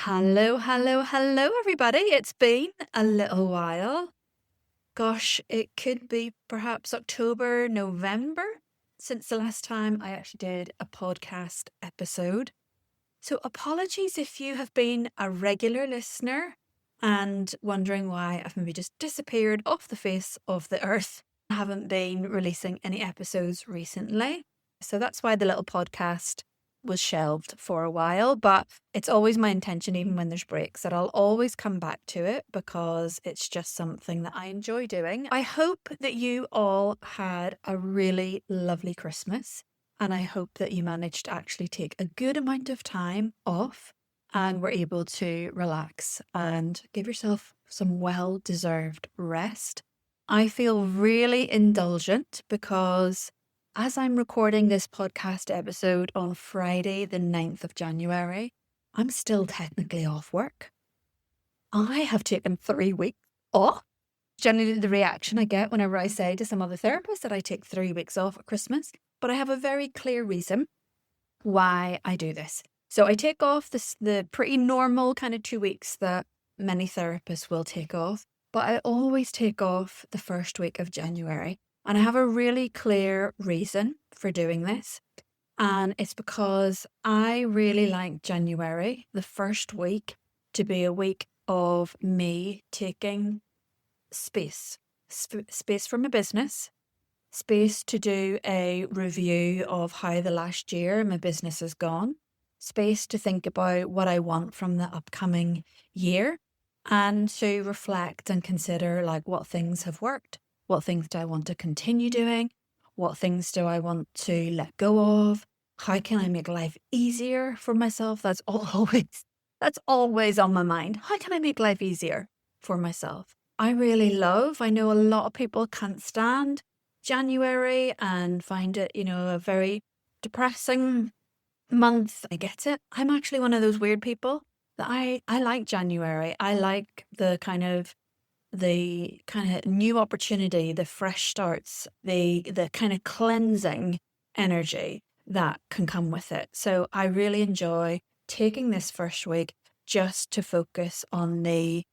Hello, hello, hello, everybody. It's been a little while. Gosh, it could be perhaps October, November since the last time I actually did a podcast episode. So, apologies if you have been a regular listener and wondering why I've maybe just disappeared off the face of the earth. I haven't been releasing any episodes recently. So, that's why the little podcast was shelved for a while, but it's always my intention, even when there's breaks, that I'll always come back to it because it's just something that I enjoy doing. I hope that you all had a really lovely Christmas, and I hope that you managed to actually take a good amount of time off and were able to relax and give yourself some well-deserved rest. I feel really indulgent because as I'm recording this podcast episode on Friday, the 9th of January, I'm still technically off work. I have taken 3 weeks off. Generally, the reaction I get whenever I say to some other therapists that I take 3 weeks off at Christmas, but I have a very clear reason why I do this. So I take off the pretty normal kind of 2 weeks that many therapists will take off, but I always take off the first week of January. And I have a really clear reason for doing this. And it's because I really like January, the first week, to be a week of me taking space. Space for my business, space to do a review of how the last year my business has gone, space to think about what I want from the upcoming year, and to reflect and consider what things have worked. What things do I want to continue doing? What things do I want to let go of? How can I make life easier for myself? That's always on my mind. How can I make life easier for myself? I know a lot of people can't stand January and find it, a very depressing month. I get it. I'm actually one of those weird people that I like January. I like the kind of new opportunity, the fresh starts, the kind of cleansing energy that can come with it. So I really enjoy taking this first week just to focus on the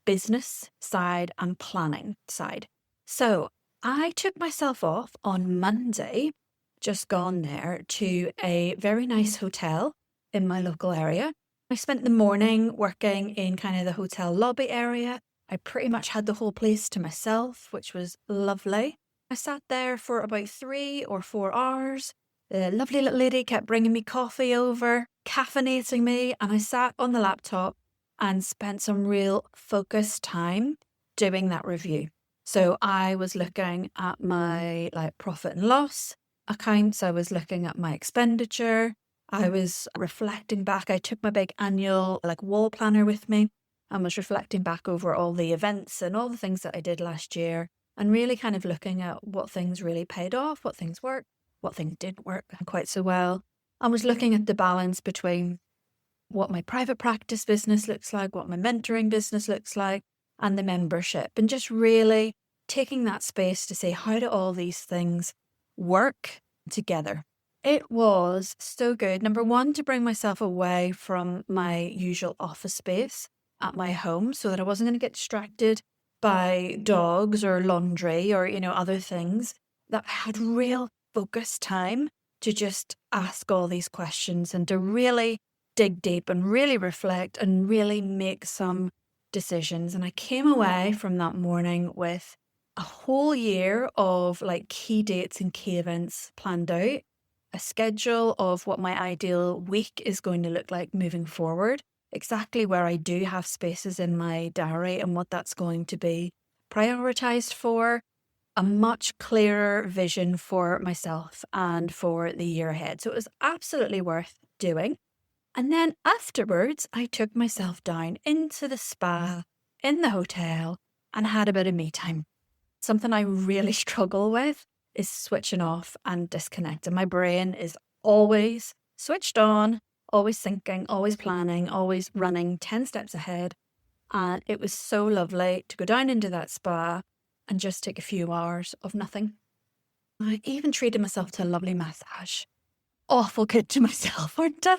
business side and planning side. So I took myself off on Monday, just gone there, to a very nice hotel in my local area. I spent the morning working in kind of the hotel lobby area. I pretty much had the whole place to myself, which was lovely. I sat there for about 3 or 4 hours. The lovely little lady kept bringing me coffee over, caffeinating me, and I sat on the laptop and spent some real focused time doing that review. So I was looking at my profit and loss accounts. I was looking at my expenditure. I was reflecting back. I took my big annual wall planner with me and was reflecting back over all the events and all the things that I did last year, and really kind of looking at what things really paid off, what things worked, what things didn't work quite so well. I was looking at the balance between what my private practice business looks like, what my mentoring business looks like, and the membership, and just really taking that space to say, how do all these things work together? It was so good. Number one, to bring myself away from my usual office space at my home so that I wasn't going to get distracted by dogs or laundry or, other things, that I had real focused time to just ask all these questions and to really dig deep and really reflect and really make some decisions. And I came away from that morning with a whole year of key dates and key events planned out, a schedule of what my ideal week is going to look like moving forward, exactly where I do have spaces in my diary and what that's going to be prioritized for, a much clearer vision for myself and for the year ahead. So it was absolutely worth doing. And then afterwards, I took myself down into the spa in the hotel and had a bit of me time. Something I really struggle with is switching off and disconnecting. My brain is always switched on, always thinking, always planning, always running 10 steps ahead. And it was so lovely to go down into that spa and just take a few hours of nothing. I even treated myself to a lovely massage. Awful good to myself, aren't I?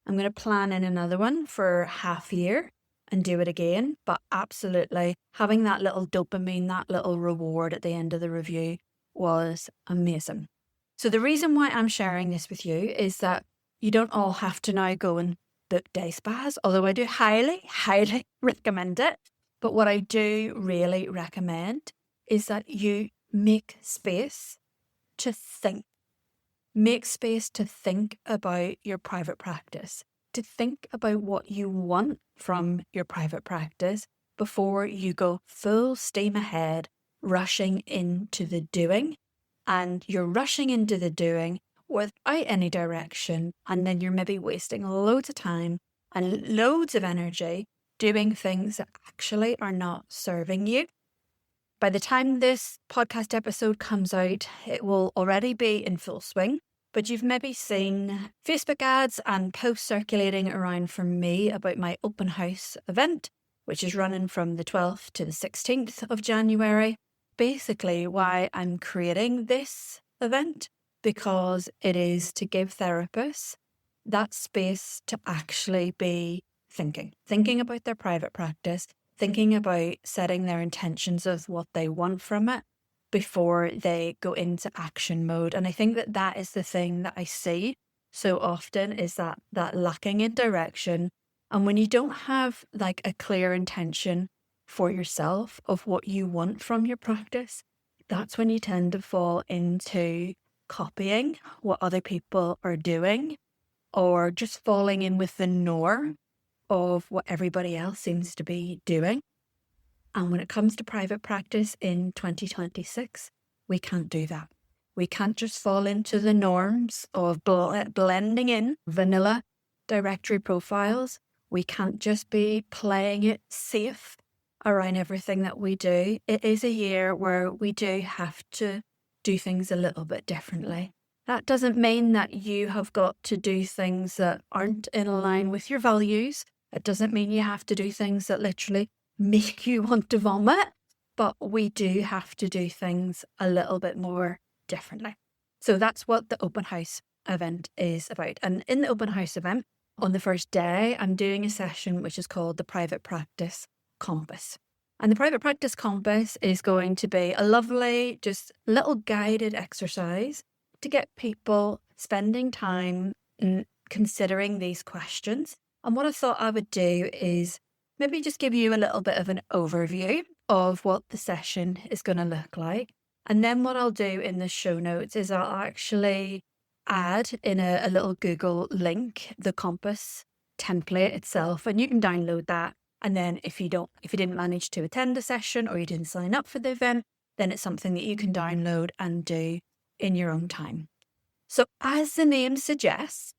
I'm going to plan in another one for half year and do it again. But absolutely having that little dopamine, that little reward at the end of the review was amazing. So the reason why I'm sharing this with you is that you don't all have to now go and book day spas, although I do highly, highly recommend it. But what I do really recommend is that you make space to think. Make space to think about your private practice, to think about what you want from your private practice before you go full steam ahead, rushing into the doing. And you're rushing into the doing without any direction. And then you're maybe wasting loads of time and loads of energy doing things that actually are not serving you. By the time this podcast episode comes out, it will already be in full swing. But you've maybe seen Facebook ads and posts circulating around from me about my open house event, which is running from the 12th to the 16th of January. Basically, why I'm creating this event, because it is to give therapists that space to actually be thinking about their private practice, thinking about setting their intentions of what they want from it before they go into action mode. And I think that that is the thing that I see so often, is that lacking in direction. And when you don't have like a clear intention for yourself of what you want from your practice, that's when you tend to fall into copying what other people are doing, or just falling in with the norm of what everybody else seems to be doing. And when it comes to private practice in 2026, we can't do that. We can't just fall into the norms of blending in vanilla directory profiles. We can't just be playing it safe around everything that we do. It is a year where we do have to do things a little bit differently. That doesn't mean that you have got to do things that aren't in line with your values. It doesn't mean you have to do things that literally make you want to vomit, but we do have to do things a little bit more differently. So that's what the open house event is about. And in the open house event, on the first day, I'm doing a session which is called the Private Practice Compass. And the Private Practice Compass is going to be a lovely, just little guided exercise to get people spending time considering these questions. And what I thought I would do is maybe just give you a little bit of an overview of what the session is going to look like. And then what I'll do in the show notes is I'll actually add in a little Google link the compass template itself, and you can download that. And then if you didn't manage to attend a session or you didn't sign up for the event, then it's something that you can download and do in your own time. So as the name suggests,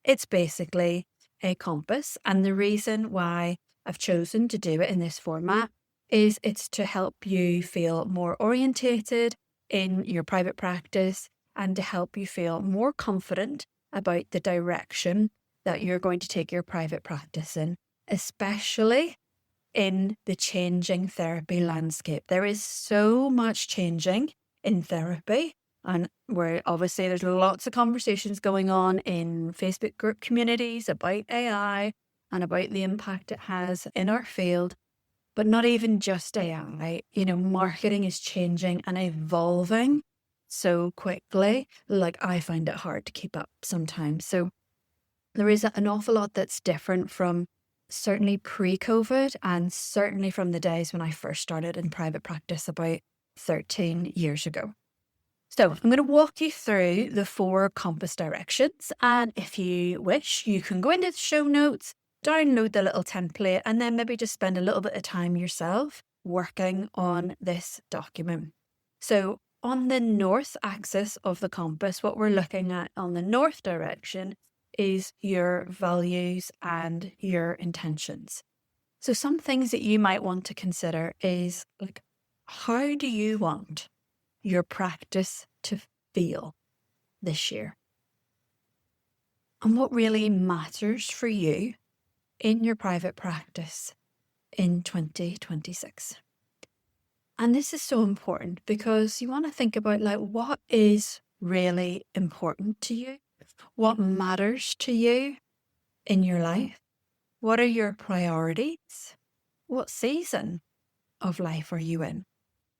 it's basically a compass. And the reason why I've chosen to do it in this format is it's to help you feel more orientated in your private practice and to help you feel more confident about the direction that you're going to take your private practice in, especially in the changing therapy landscape. There is so much changing in therapy, and where obviously there's lots of conversations going on in Facebook group communities about AI and about the impact it has in our field. But not even just AI, marketing is changing and evolving so quickly. Like, I find it hard to keep up sometimes. So there is an awful lot that's different from certainly pre-COVID and certainly from the days when I first started in private practice about 13 years ago. So I'm going to walk you through the 4 compass directions. And if you wish, you can go into the show notes, download the little template, and then maybe just spend a little bit of time yourself working on this document. So on the north axis of the compass, what we're looking at on the north direction is your values and your intentions. So some things that you might want to consider is like, how do you want your practice to feel this year? And what really matters for you in your private practice in 2026. And this is so important because you want to think about like, what is really important to you? What matters to you? in your life? What are your priorities? What season of life are you in?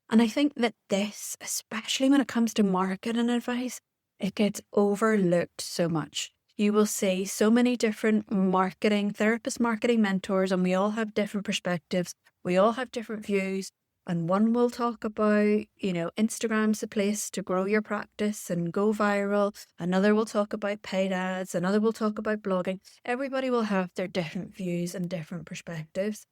And I think that this, especially when it comes to marketing advice, it gets overlooked so much. You will see so many different marketing therapists, marketing mentors, and we all have different perspectives. We all have different views. And one will talk about, Instagram's the place to grow your practice and go viral. Another will talk about paid ads. Another will talk about blogging. Everybody will have their different views and different perspectives.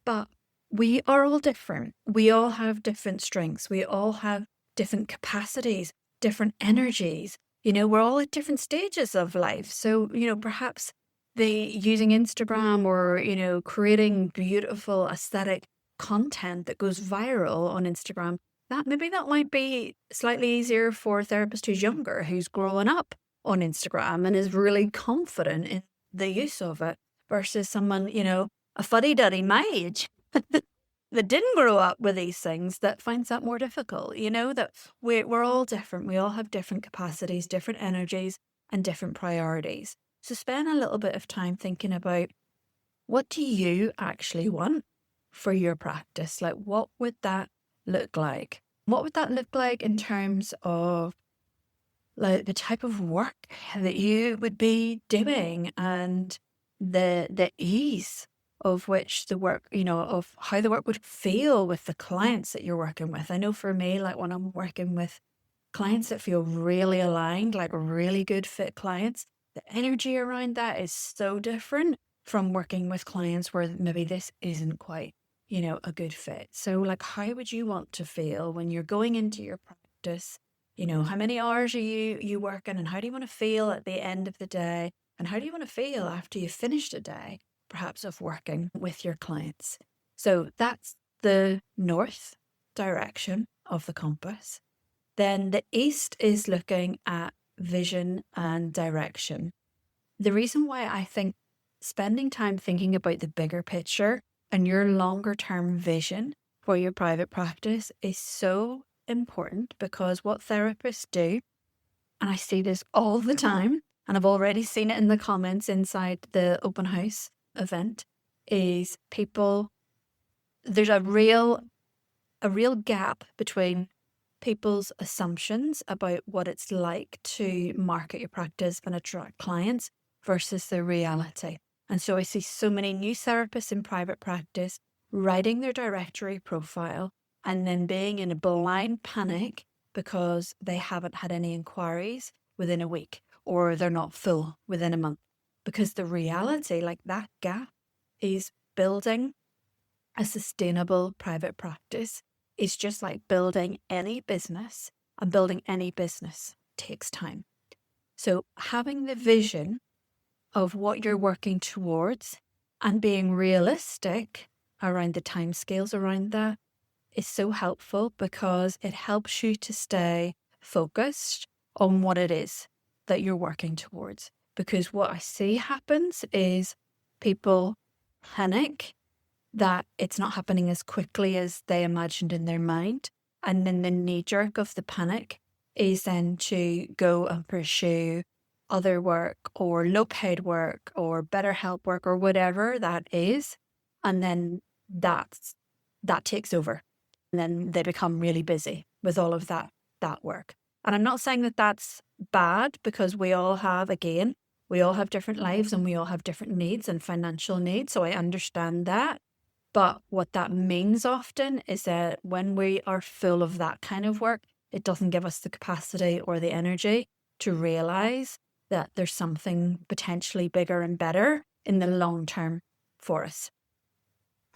But we are all different. We all have different strengths. We all have different capacities, different energies. We're all at different stages of life. So, perhaps using Instagram or, creating beautiful aesthetic content that goes viral on Instagram, that might be slightly easier for a therapist who's younger, who's growing up on Instagram and is really confident in the use of it versus someone, a fuddy-duddy my age that didn't grow up with these things that finds that more difficult, that we're all different. We all have different capacities, different energies, and different priorities. So spend a little bit of time thinking about, what do you actually want for your practice? Like, what would that look like? What would that look like in terms of like the type of work that you would be doing and the ease of which the work, of how the work would feel with the clients that you're working with. I know for me, like when I'm working with clients that feel really aligned, like really good fit clients, the energy around that is so different from working with clients where maybe this isn't quite, a good fit. So like, how would you want to feel when you're going into your practice? How many hours are you working, and how do you want to feel at the end of the day? And how do you want to feel after you've finished a day, perhaps of working with your clients? So that's the north direction of the compass. Then the east is looking at vision and direction. The reason why I think spending time thinking about the bigger picture and your longer term vision for your private practice is so important, because what therapists do, and I see this all the time, and I've already seen it in the comments inside the open house event, is there's a real gap between people's assumptions about what it's like to market your practice and attract clients versus the reality. And so I see so many new therapists in private practice writing their directory profile and then being in a blind panic because they haven't had any inquiries within a week, or they're not full within a month. Because the reality, like that gap, is building a sustainable private practice is just like building any business, and building any business takes time. So having the vision of what you're working towards and being realistic around the timescales around that is so helpful, because it helps you to stay focused on what it is that you're working towards. Because what I see happens is people panic that it's not happening as quickly as they imagined in their mind. And then the knee jerk of the panic is then to go and pursue other work or low paid work or better help work or whatever that is. And then that takes over. And then they become really busy with all of that work. And I'm not saying that that's bad, because we all have different lives and we all have different needs and financial needs. So I understand that. But what that means often is that when we are full of that kind of work, it doesn't give us the capacity or the energy to realize that there's something potentially bigger and better in the long term for us.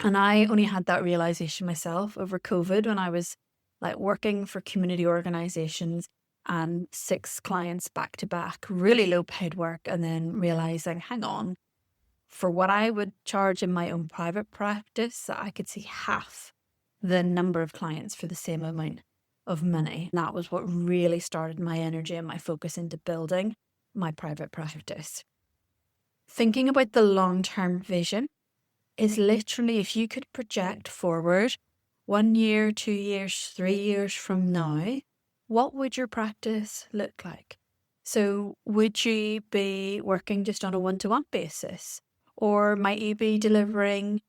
And I only had that realization myself over COVID, when I was like working for community organizations and 6 clients back to back, really low paid work, and then realizing, hang on, for what I would charge in my own private practice, I could see half the number of clients for the same amount of money. And that was what really started my energy and my focus into building my private practice. Thinking about the long-term vision is literally, if you could project forward 1 year, 2 years, 3 years from now, what would your practice look like? So would you be working just on a one-to-one basis? Or might you be delivering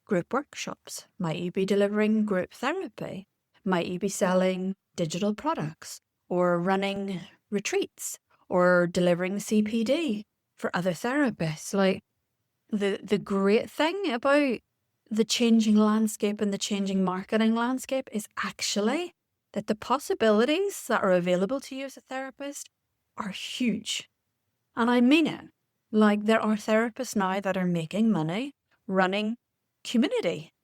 group workshops? Might you be delivering group therapy? Might you be selling digital products or running retreats or delivering CPD for other therapists? Like the great thing about the changing landscape and the changing marketing landscape is actually that the possibilities that are available to you as a therapist are huge. And I mean it. Like there are therapists now that are making money running community,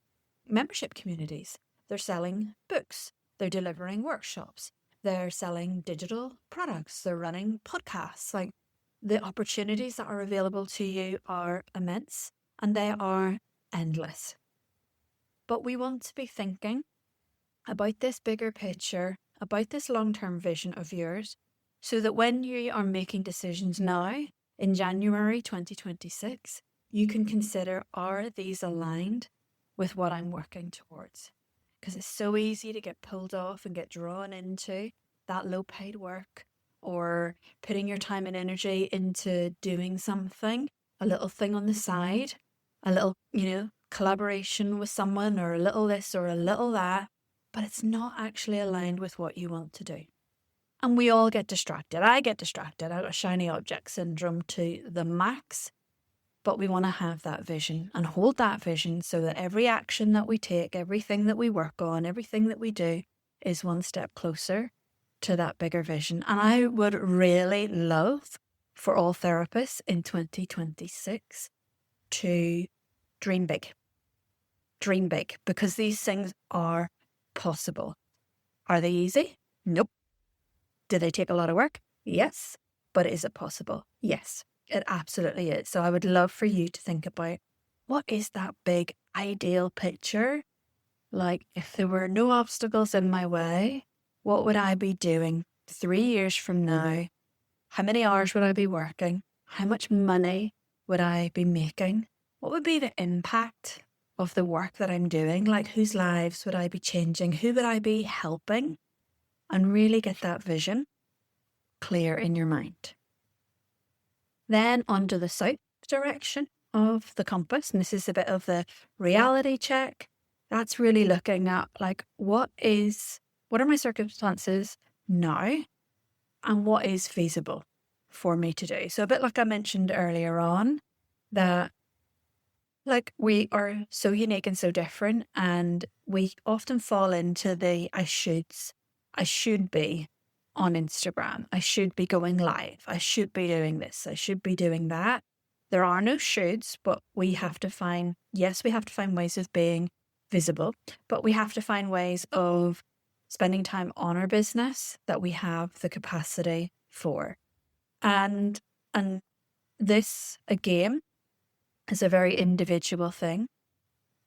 membership communities. They're selling books. They're delivering workshops. They're selling digital products. They're running podcasts. Like the opportunities that are available to you are immense and they are endless. But we want to be thinking about this bigger picture, about this long-term vision of yours, so that when you are making decisions now in January 2026, you can consider, are these aligned with what I'm working towards? Because it's so easy to get pulled off and get drawn into that low paid work or putting your time and energy into doing something, a little thing on the side, a little, collaboration with someone or a little this or a little that, but it's not actually aligned with what you want to do. And we all get distracted. I get distracted. I've got shiny object syndrome to the max. But we want to have that vision and hold that vision so that every action that we take, everything that we work on, everything that we do is one step closer to that bigger vision. And I would really love for all therapists in 2026 to dream big. Dream big, because these things are possible. Are they easy? Nope. Do they take a lot of work? Yes. But is it possible? Yes, it absolutely is. So I would love for you to think about, what is that big ideal picture? Like if there were no obstacles in my way, what would I be doing 3 years from now? How many hours would I be working? How much money would I be making? What would be the impact of the work that I'm doing? Like whose lives would I be changing? Who would I be helping? And really get that vision clear in your mind. Then onto the south direction of the compass. And this is a bit of the reality check. That's really looking at like, what are my circumstances now and what is feasible for me to do? So a bit like I mentioned earlier on, that like we are so unique and so different, and we often fall into the I should be on Instagram. I should be going live. I should be doing this. I should be doing that. There are no shoulds, but we have to find ways of being visible, but we have to find ways of spending time on our business that we have the capacity for. And this again is a very individual thing.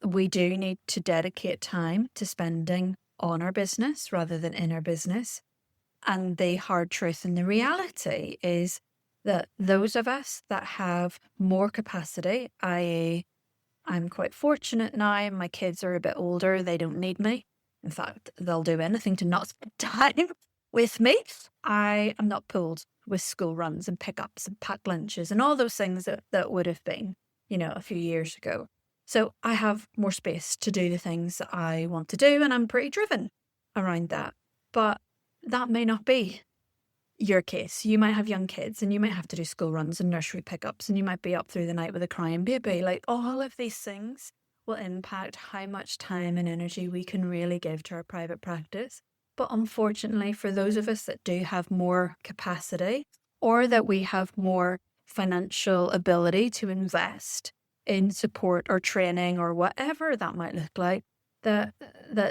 We do need to dedicate time to spending on our business rather than in our business. And the hard truth and the reality is that those of us that have more capacity, i.e., I'm quite fortunate now, my kids are a bit older, they don't need me. In fact, they'll do anything to not spend time with me. I am not pulled with school runs and pickups and packed lunches and all those things that would have been, a few years ago. So I have more space to do the things that I want to do, and I'm pretty driven around that. But that may not be your case. You might have young kids and you might have to do school runs and nursery pickups, and you might be up through the night with a crying baby. Like all of these things will impact how much time and energy we can really give to our private practice. But unfortunately, for those of us that do have more capacity, or that we have more financial ability to invest in support or training or whatever that might look like, that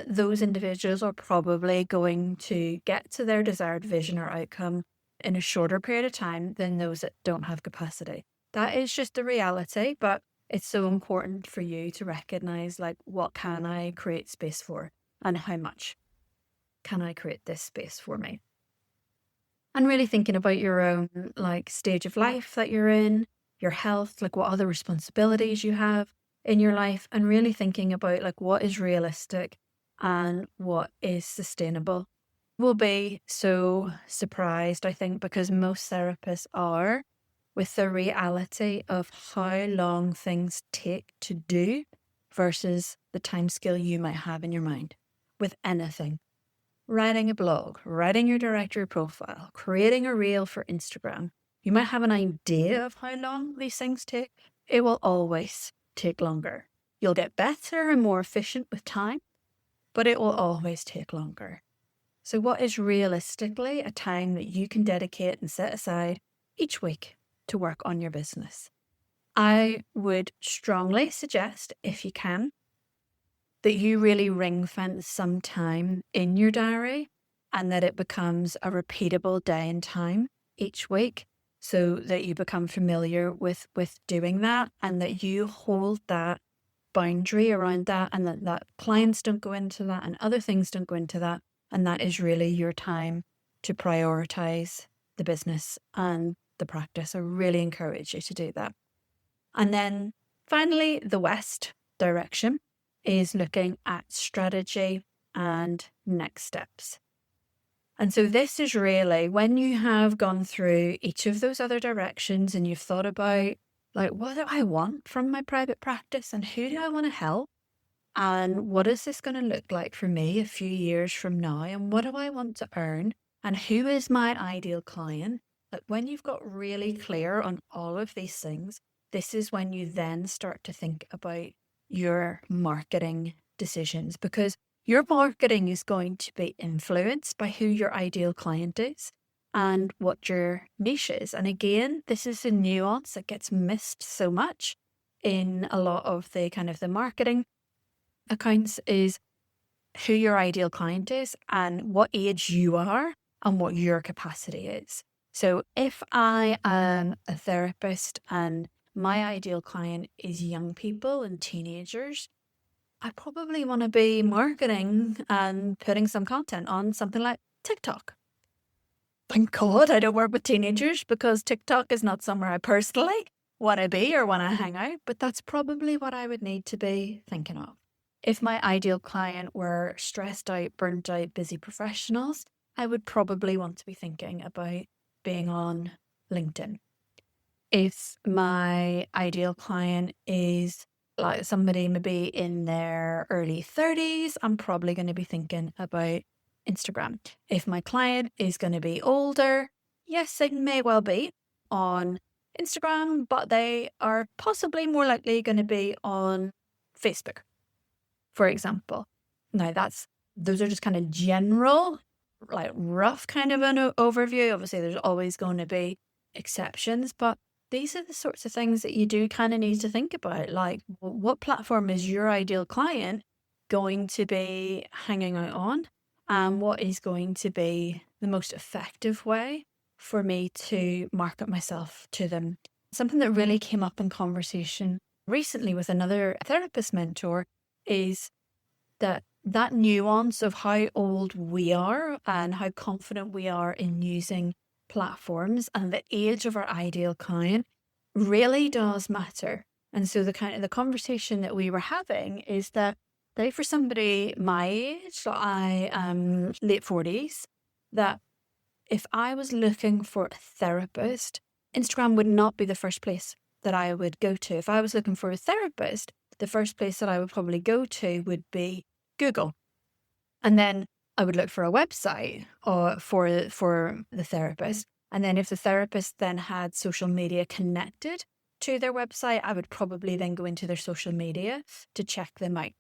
those individuals are probably going to get to their desired vision or outcome in a shorter period of time than those that don't have capacity. That is just the reality, but it's so important for you to recognize, like, what can I create space for and how much can I create this space for me? And really thinking about your own stage of life that you're in, your health, like what other responsibilities you have in your life, and really thinking about what is realistic and what is sustainable will be so surprised, I think, because most therapists are, with the reality of how long things take to do versus the timescale you might have in your mind with anything. Writing a blog, writing your directory profile, creating a reel for Instagram. You might have an idea of how long these things take. It will always take longer. You'll get better and more efficient with time, but it will always take longer. So what is realistically a time that you can dedicate and set aside each week to work on your business? I would strongly suggest, if you can, that you really ring fence some time in your diary and that it becomes a repeatable day and time each week, so that you become familiar with doing that, and that you hold that boundary around that, and that clients don't go into that and other things don't go into that. And that is really your time to prioritize the business and the practice. I really encourage you to do that. And then finally, the West direction is looking at strategy and next steps. And so this is really when you have gone through each of those other directions and you've thought about, like, what do I want from my private practice and who do I want to help? And what is this going to look like for me a few years from now? And what do I want to earn? And who is my ideal client? Like, when you've got really clear on all of these things, this is when you then start to think about your marketing decisions, because your marketing is going to be influenced by who your ideal client is and what your niche is. And again, this is a nuance that gets missed so much in a lot of the kind of the marketing accounts, is who your ideal client is and what age you are and what your capacity is. So if I am a therapist and my ideal client is young people and teenagers, I probably want to be marketing and putting some content on something like TikTok. Thank God I don't work with teenagers, because TikTok is not somewhere I personally want to be or want to hang out, but that's probably what I would need to be thinking of. If my ideal client were stressed out, burnt out, busy professionals, I would probably want to be thinking about being on LinkedIn. If my ideal client is like somebody maybe in their early 30s, I'm probably going to be thinking about Instagram. If my client is going to be older, yes, they may well be on Instagram, but they are possibly more likely going to be on Facebook, for example. Now those are just kind of general, like rough kind of an overview. Obviously, there's always going to be exceptions, but these are the sorts of things that you do kind of need to think about. Like, what platform is your ideal client going to be hanging out on? And what is going to be the most effective way for me to market myself to them? Something that really came up in conversation recently with another therapist mentor is that nuance of how old we are and how confident we are in using platforms and the age of our ideal client really does matter. And so the conversation that we were having is that, say, for somebody my age, so I am late 40s, that if I was looking for a therapist, Instagram would not be the first place that I would go to. If I was looking for a therapist, the first place that I would probably go to would be Google. And then I would look for a website for the therapist. And then if the therapist then had social media connected to their website, I would probably then go into their social media to check them out.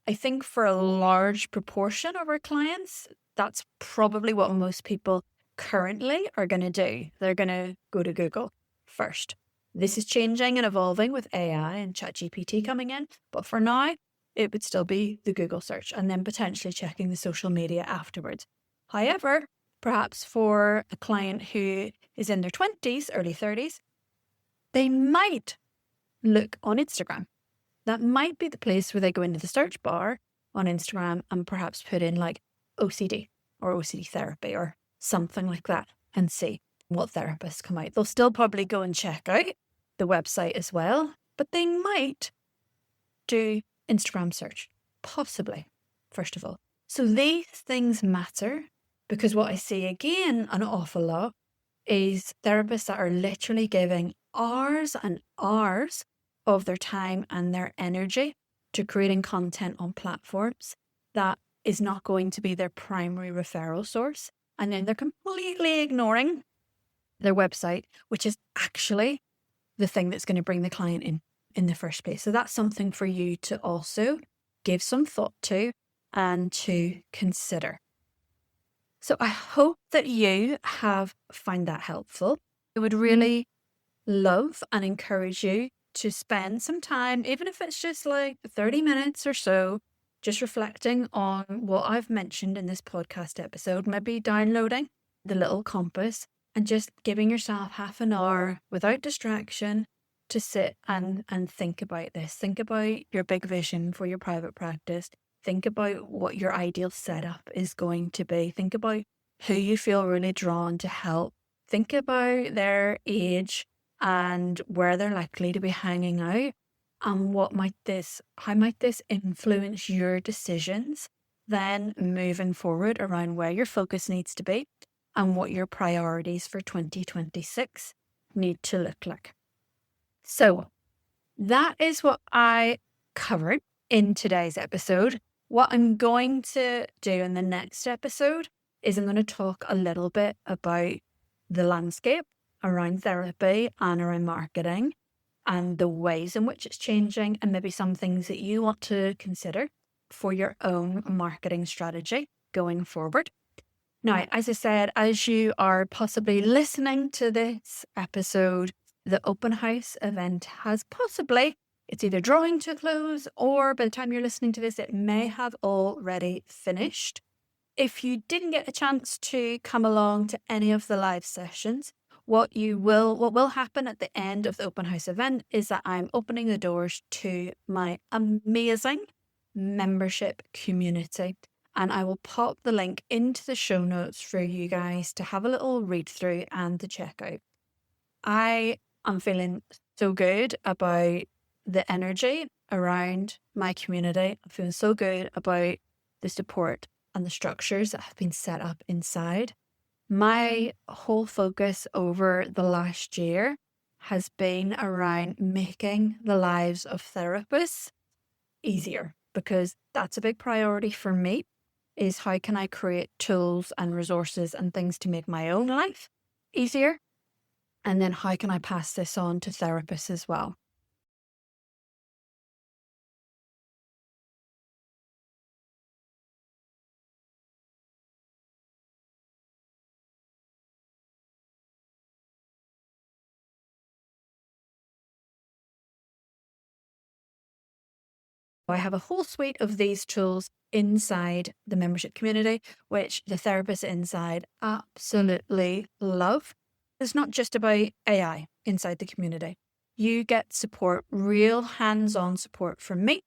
I think for a large proportion of our clients, that's probably what most people currently are going to do. They're going to go to Google first. This is changing and evolving with AI and ChatGPT coming in. But for now, it would still be the Google search and then potentially checking the social media afterwards. However, perhaps for a client who is in their 20s, early 30s, they might look on Instagram. That might be the place where they go into the search bar on Instagram and perhaps put in like OCD or OCD therapy or something like that and see what therapists come out. They'll still probably go and check out the website as well, but they might do Instagram search, possibly, first of all. So these things matter Because what I see again an awful lot is therapists that are literally giving hours and hours of their time and their energy to creating content on platforms that is not going to be their primary referral source. And then they're completely ignoring their website, which is actually the thing that's going to bring the client in the first place. So that's something for you to also give some thought to and to consider. So I hope that you have found that helpful. I would really love and encourage you to spend some time, even if it's just like 30 minutes or so, just reflecting on what I've mentioned in this podcast episode, maybe downloading the little compass and just giving yourself half an hour without distraction to sit and think about this. Think about your big vision for your private practice. Think about what your ideal setup is going to be. Think about who you feel really drawn to help. Think about their age and where they're likely to be hanging out, and how might this influence your decisions then moving forward around where your focus needs to be and what your priorities for 2026 need to look like. So that is what I covered in today's episode. What I'm going to do in the next episode is I'm going to talk a little bit about the landscape around therapy and around marketing and the ways in which it's changing, and maybe some things that you want to consider for your own marketing strategy going forward. Now, as I said, as you are possibly listening to this episode, the open house event has possibly, it's either drawing to a close, or by the time you're listening to this, it may have already finished. If you didn't get a chance to come along to any of the live sessions, what will happen at the end of the open house event is that I'm opening the doors to my amazing membership community. And I will pop the link into the show notes for you guys to have a little read through and to check out. I am feeling so good about the energy around my community. I'm feeling so good about the support and the structures that have been set up inside. My whole focus over the last year has been around making the lives of therapists easier, because that's a big priority for me, is how can I create tools and resources and things to make my own life easier? And then how can I pass this on to therapists as well? I have a whole suite of these tools inside the membership community, which the therapists inside absolutely love. It's not just about AI inside the community. You get support, real hands-on support from me.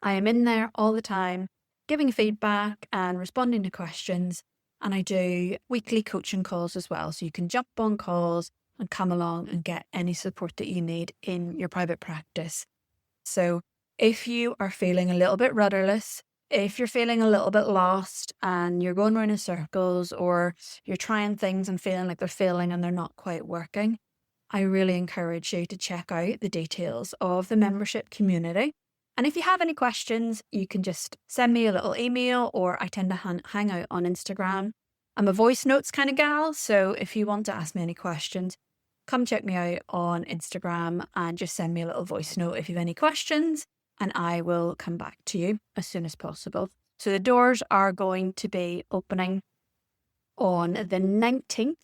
I am in there all the time, giving feedback and responding to questions. And I do weekly coaching calls as well. So you can jump on calls and come along and get any support that you need in your private practice. So if you are feeling a little bit rudderless, if you're feeling a little bit lost and you're going around in circles, or you're trying things and feeling like they're failing and they're not quite working, I really encourage you to check out the details of the membership community. And if you have any questions, you can just send me a little email, or I tend to hang out on Instagram. I'm a voice notes kind of gal, so if you want to ask me any questions, come check me out on Instagram and just send me a little voice note if you have any questions, and I will come back to you as soon as possible. So the doors are going to be opening on the 19th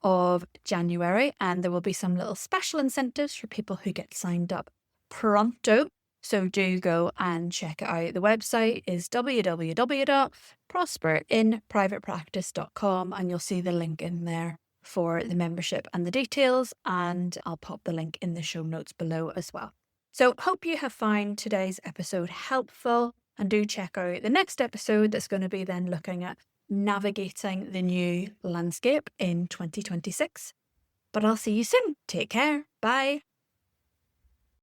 of January, and there will be some little special incentives for people who get signed up pronto. So do go and check it out. The website is www.prosperinprivatepractice.com, and you'll see the link in there for the membership and the details, and I'll pop the link in the show notes below as well. So hope you have found today's episode helpful, and do check out the next episode that's going to be then looking at navigating the new landscape in 2026. But I'll see you soon. Take care. Bye.